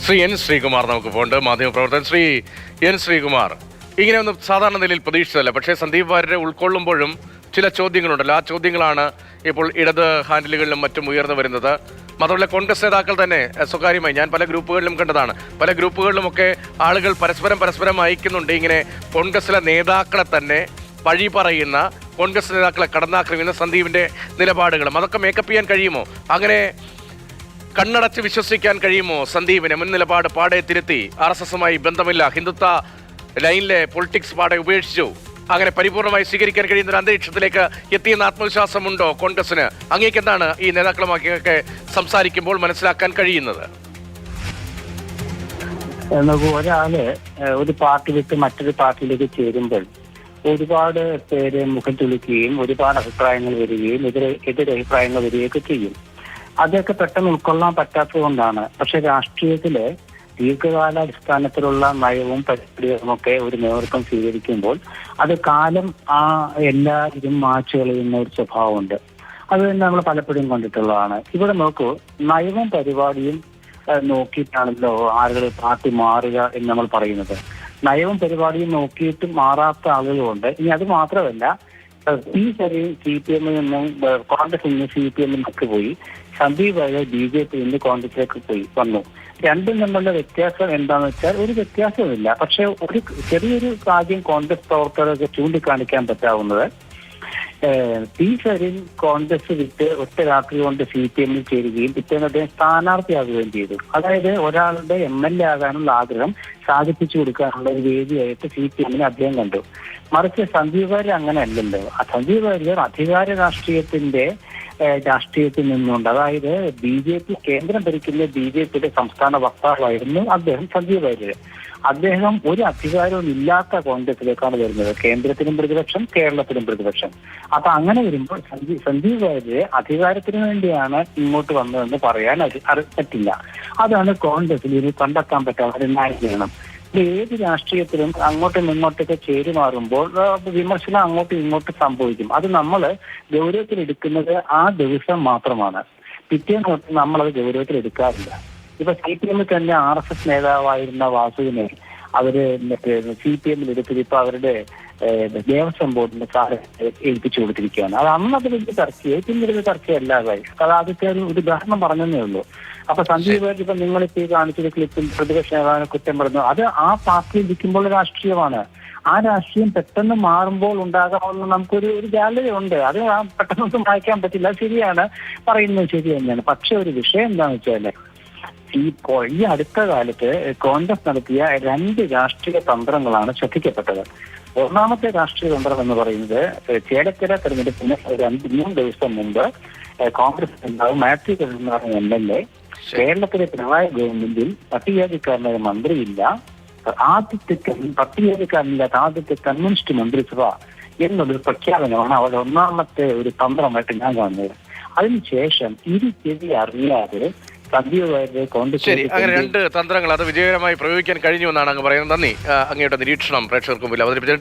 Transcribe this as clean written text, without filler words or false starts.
Shri N Sreekumar നമുക്ക് pond, മാധ്യമപ്രവർത്തകൻ. Shri N Sreekumar, ഇങ്ങനെയൊന്നും സാധാരണ നിലയിൽ പ്രതീക്ഷിച്ചതല്ല. പക്ഷേ സന്ദീപ് വാര്യരെ ഉൾക്കൊള്ളുമ്പോഴും ചില ചോദ്യങ്ങളുണ്ടല്ലോ, ആ ചോദ്യങ്ങളാണ് ഇപ്പോൾ ഇടത് ഹാൻഡിലുകളിലും മറ്റും ഉയർന്നു വരുന്നത്. മാത്രമല്ല കോൺഗ്രസ് നേതാക്കൾ തന്നെ സ്വകാര്യമായി, ഞാൻ പല ഗ്രൂപ്പുകളിലും കണ്ടതാണ്, പല ഗ്രൂപ്പുകളിലുമൊക്കെ ആളുകൾ പരസ്പരം അയക്കുന്നുണ്ട് ഇങ്ങനെ കോൺഗ്രസിലെ നേതാക്കളെ തന്നെ പഴി പറയുന്ന, കോൺഗ്രസ് നേതാക്കളെ കടന്നാക്രമിക്കുന്ന സന്ദീപിൻ്റെ നിലപാടുകളും. അതൊക്കെ മേക്കപ്പ് ചെയ്യാൻ കഴിയുമോ? അങ്ങനെ കണ്ണടച്ച് വിശ്വസിക്കാൻ കഴിയുമോ സന്ദീപിനെ? മുൻ നിലപാട് പാടെ തിരുത്തി, RSSുമായി ബന്ധമില്ല, ഹിന്ദുത്വ ലൈനിലെ പൊളിറ്റിക്സ് പാടെ ഉപേക്ഷിച്ചു, അങ്ങനെ പരിപൂർണമായി സ്വീകരിക്കാൻ കഴിയുന്ന ഒരു അന്തരീക്ഷത്തിലേക്ക് എത്തിയെന്ന ആത്മവിശ്വാസമുണ്ടോ കോൺഗ്രസിന്? അങ്ങേക്ക് എന്താണ് ഈ നേതാക്കളുമൊക്കെ സംസാരിക്കുമ്പോൾ മനസ്സിലാക്കാൻ കഴിയുന്നത്? ഒരാള് ഒരു പാർട്ടി വിട്ട് മറ്റൊരു പാർട്ടിയിലേക്ക് ചേരുമ്പോൾ ഒരുപാട് പേര് മുഖം ചുളിക്കുകയും ഒരുപാട് അഭിപ്രായങ്ങൾ വരികയും എതിരഭിപ്രായങ്ങൾ വരികയൊക്കെ ചെയ്യും. അതൊക്കെ പെട്ടെന്ന് ഉൾക്കൊള്ളാൻ പറ്റാത്തത് കൊണ്ടാണ്. പക്ഷെ രാഷ്ട്രീയത്തില് ദീർഘകാലാടിസ്ഥാനത്തിലുള്ള നയവും പരിപാടികളും ഒക്കെ ഒരു നേതൃത്വം സ്വീകരിക്കുമ്പോൾ അത് കാലം എല്ലാ ഇതും മാച്ചു കളയുന്ന ഒരു സ്വഭാവമുണ്ട്. അത് തന്നെ നമ്മൾ പലപ്പോഴും കണ്ടിട്ടുള്ളതാണ്. ഇവിടെ നോക്കൂ, നയവും പരിപാടിയും നോക്കിയിട്ടാണല്ലോ ആളുകൾ പാർട്ടി മാറുക എന്ന് നമ്മൾ പറയുന്നത്. നയവും പരിപാടിയും നോക്കിയിട്ട് മാറാത്ത ആളുകളുണ്ട്. ഇനി അത് മാത്രമല്ല, CPM നിന്നും കോൺഗ്രസിൽ നിന്ന് CPM ഒക്കെ പോയി, സന്ദീപ് വാര്യർ BJP നിന്ന് കോൺഗ്രസിലേക്ക് വന്നു. രണ്ടും തമ്മിലുള്ള വ്യത്യാസം എന്താണെന്ന് വെച്ചാൽ ഒരു വ്യത്യാസവുമില്ല. പക്ഷെ ഒരു ചെറിയൊരു കാര്യം കോൺഗ്രസ് പ്രവർത്തകർക്ക് ചൂണ്ടിക്കാണിക്കാൻ പറ്റാവുന്നത്, സരീൻ കോൺഗ്രസ് വിട്ട് ഒറ്റ രാത്രി കൊണ്ട് CPMൽ ചേരുകയും പിറ്റേന്ന് അദ്ദേഹം സ്ഥാനാർത്ഥിയാകുകയും ചെയ്തു. അതായത് ഒരാളുടെ MLA ആകാനുള്ള ആഗ്രഹം സാധിപ്പിച്ചു കൊടുക്കാനുള്ള ഒരു വേദിയായിട്ട് CPMനെ അദ്ദേഹം കണ്ടു. മറിച്ച് സന്ദീപ് വാര്യർ അങ്ങനെ അല്ലല്ലോ. സന്ദീപ് വാര്യർ അധികാര രാഷ്ട്രീയത്തിൽ നിന്നുകൊണ്ട്, അതായത് BJP കേന്ദ്രം ഭരിക്കുന്ന BJPയുടെ സംസ്ഥാന വക്താവായിരുന്നു അദ്ദേഹം. സന്ദീപ് വാര്യർ അദ്ദേഹം ഒരു അധികാരവും ഇല്ലാത്ത കോൺഗ്രസിലേക്കാണ് വരുന്നത്. കേന്ദ്രത്തിലും പ്രതിപക്ഷം, കേരളത്തിലും പ്രതിപക്ഷം. അപ്പൊ അങ്ങനെ വരുമ്പോൾ സന്ദീപ് വാര്യരെ അധികാരത്തിന് വേണ്ടിയാണ് ഇങ്ങോട്ട് വന്നതെന്ന് പറയാൻ പറ്റില്ല. അതാണ് കോൺഗ്രസിൽ ഇത് കണ്ടെത്താൻ പറ്റാത്ത ന്യായീകരണം. ഏത് രാഷ്ട്രീയത്തിലും അങ്ങോട്ടും ഇങ്ങോട്ടൊക്കെ ചേരുമാറുമ്പോൾ വിമർശനം അങ്ങോട്ടും ഇങ്ങോട്ടും സംഭവിക്കും. അത് നമ്മൾ ഗൗരവത്തിലെടുക്കുന്നത് ആ ദിവസം മാത്രമാണ്. പിറ്റേന്ന് നമ്മളത് ഗൗരവത്തിലെടുക്കാറില്ല. ഇപ്പൊ CPM തന്നെ RSS നേതാവായിരുന്ന വാസുവിനെ അവര് CPMൽ എടുത്തത് ഇപ്പൊ അവരുടെ ദേവസ്വം ബോർഡിന്റെ ഏൽപ്പിച്ചു കൊടുത്തിരിക്കുകയാണ്. അത് അന്നത് വലിയ ചർച്ചയായി, പിന്നീട് ചർച്ചയല്ലാതായി. അത് ആദ്യത്തെ ഒരു ഉദാഹരണം പറഞ്ഞതേ ഉള്ളൂ. അപ്പൊ സന്ദീപ് വാര്യർ ഇപ്പൊ നിങ്ങളിപ്പോ കാണിച്ചൊരു ക്ലിപ്പിൽ പ്രതിപക്ഷ നേതാവിനെ കുറ്റം പറഞ്ഞു, അത് ആ പാർട്ടിയിൽ ഇരിക്കുമ്പോൾ രാഷ്ട്രീയമാണ്. ആ രാഷ്ട്രീയം പെട്ടെന്ന് മാറുമ്പോൾ ഉണ്ടാകാവുന്ന നമുക്കൊരു ഗാലറി ഉണ്ട്. അത് പെട്ടെന്നൊന്നും വായിക്കാൻ പറ്റില്ല. ശരിയാണ്, പറയുന്നത് ശരി തന്നെയാണ്. പക്ഷെ ഒരു വിഷയം എന്താണെന്ന് വെച്ചാല്, ഈ അടുത്ത കാലത്ത് കോൺഗ്രസ് നടത്തിയ 2 രാഷ്ട്രീയ തന്ത്രങ്ങളാണ് ശ്രദ്ധിക്കപ്പെട്ടത്. ഒന്നാമത്തെ രാഷ്ട്രീയ തന്ത്രം എന്ന് പറയുന്നത്, ചേലക്കര തെരഞ്ഞെടുപ്പിന് 2-3 ദിവസം മുമ്പ് കോൺഗ്രസ് നേതാവ് മാത്യു കരുണാകരൻ MLA കേരളത്തിലെ പിണറായി ഗവൺമെന്റിൽ പട്ടികജാതിക്കാരനായ മന്ത്രിയില്ല, പട്ടികജാതിക്കാരനില്ലാത്ത ആദ്യത്തെ കമ്മ്യൂണിസ്റ്റ് മന്ത്രിസഭ എന്നുള്ളൊരു പ്രഖ്യാപനമാണ് അവരുടെ ഒന്നാമത്തെ ഒരു തന്ത്രമായിട്ട് ഞാൻ കാണുന്നത്. അതിനുശേഷം ചെവി അറിയാതെ സന്ദീപ് വാര്യരെ കോൺഗ്രസ്. ശരി, അങ്ങനെ 2 തന്ത്രങ്ങൾ അത് വിജയകരമായി പ്രയോഗിക്കാൻ കഴിഞ്ഞു എന്നാണ് അങ്ങ് പറയുന്നത്. നന്ദി. അങ്ങയുടെ നിരീക്ഷണം പ്രേക്ഷകർക്ക് മുമ്പിൽ അവതരിപ്പിച്ചത്.